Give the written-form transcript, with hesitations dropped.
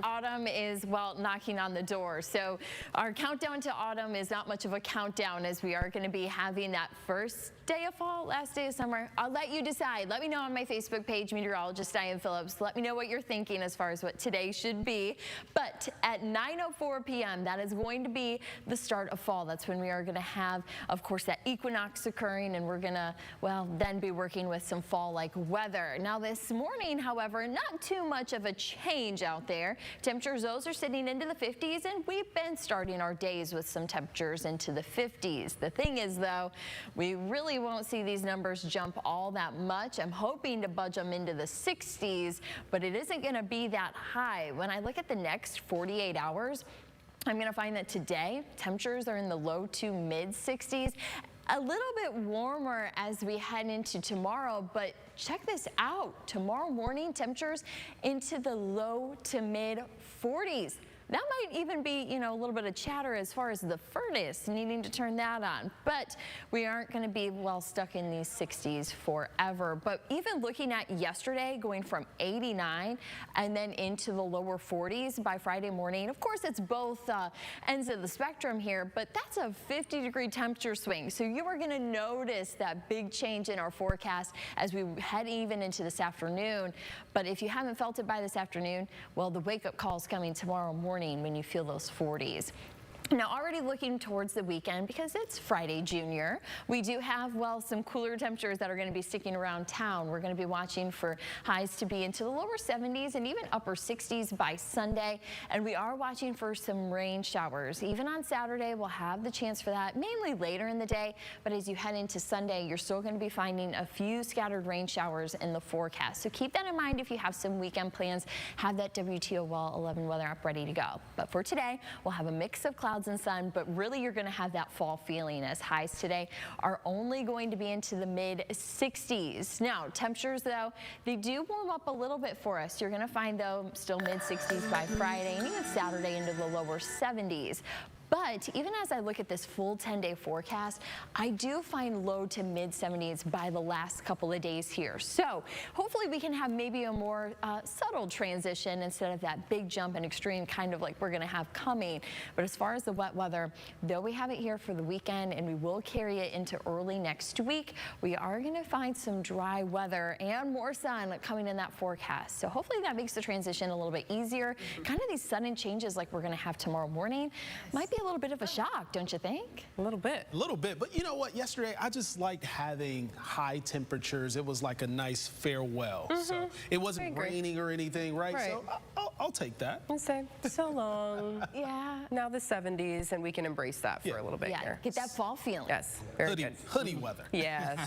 Autumn is, well, knocking on the door. So our countdown to autumn is not much of a countdown, as we are going to be having that first day of fall, last day of summer. I'll let you decide. Let me know on my Facebook page, meteorologist Diane Phillips. Let me know what you're thinking as far as what today should be. But at 9:04 p.m., that is going to be the start of fall. That's when we are going to have, of course, that equinox occurring, and we're going to, well, then be working with some fall-like weather. Now, this morning, however, not too much of a change out there. Temperatures, those are sitting into the 50s, and we've been starting our days with some temperatures into the 50s. The thing is, though, we really won't see these numbers jump all that much. I'm hoping to budge them into the 60s, but it isn't going to be that high. When I look at the next 48 hours, I'm going to find that today temperatures are in the low to mid 60s. A little bit warmer as we head into tomorrow, but check this out. Tomorrow morning, temperatures into the low to mid 40s. That might even be, a little bit of chatter as far as the furnace needing to turn that on. But we aren't going to be, well, stuck in these 60s forever. But even looking at yesterday, going from 89 and then into the lower 40s by Friday morning. Of course, it's both ends of the spectrum here, but that's a 50-degree temperature swing. So you are going to notice that big change in our forecast as we head even into this afternoon. But if you haven't felt it by this afternoon, well, the wake-up call is coming tomorrow morning when you feel those 40s. Now, already looking towards the weekend, because it's Friday Junior, we do have, well, some cooler temperatures that are going to be sticking around town. We're going to be watching for highs to be into the lower 70s and even upper 60s by Sunday. And we are watching for some rain showers. Even on Saturday, we'll have the chance for that, mainly later in the day. But as you head into Sunday, you're still going to be finding a few scattered rain showers in the forecast. So keep that in mind if you have some weekend plans. Have that WTOL 11 weather app ready to go. But for today, we'll have a mix of clouds and sun, but really you're going to have that fall feeling, as highs today are only going to be into the mid 60s. Now, temperatures, though, they do warm up a little bit for us. You're going to find, though, still mid 60s by Friday and even Saturday into the lower 70s. But even as I look at this full 10-day forecast, I do find low to mid 70s by the last couple of days here. So hopefully we can have maybe a more subtle transition instead of that big jump and extreme kind of like we're going to have coming. But as far as the wet weather, though we have it here for the weekend and we will carry it into early next week, we are going to find some dry weather and more sun coming in that forecast. So hopefully that makes the transition a little bit easier. Kind of these sudden changes like we're going to have tomorrow morning might be a little bit of a shock, don't you think? A little bit. A little bit. But you know what? Yesterday, I just liked having high temperatures. It was like a nice farewell. So it wasn't raining or anything, right? So I'll take that. I'll say so long. Yeah. Now the 70s, and we can embrace that for a little bit here. Get that fall feeling. Yes. Very good. Hoodie weather. Yes.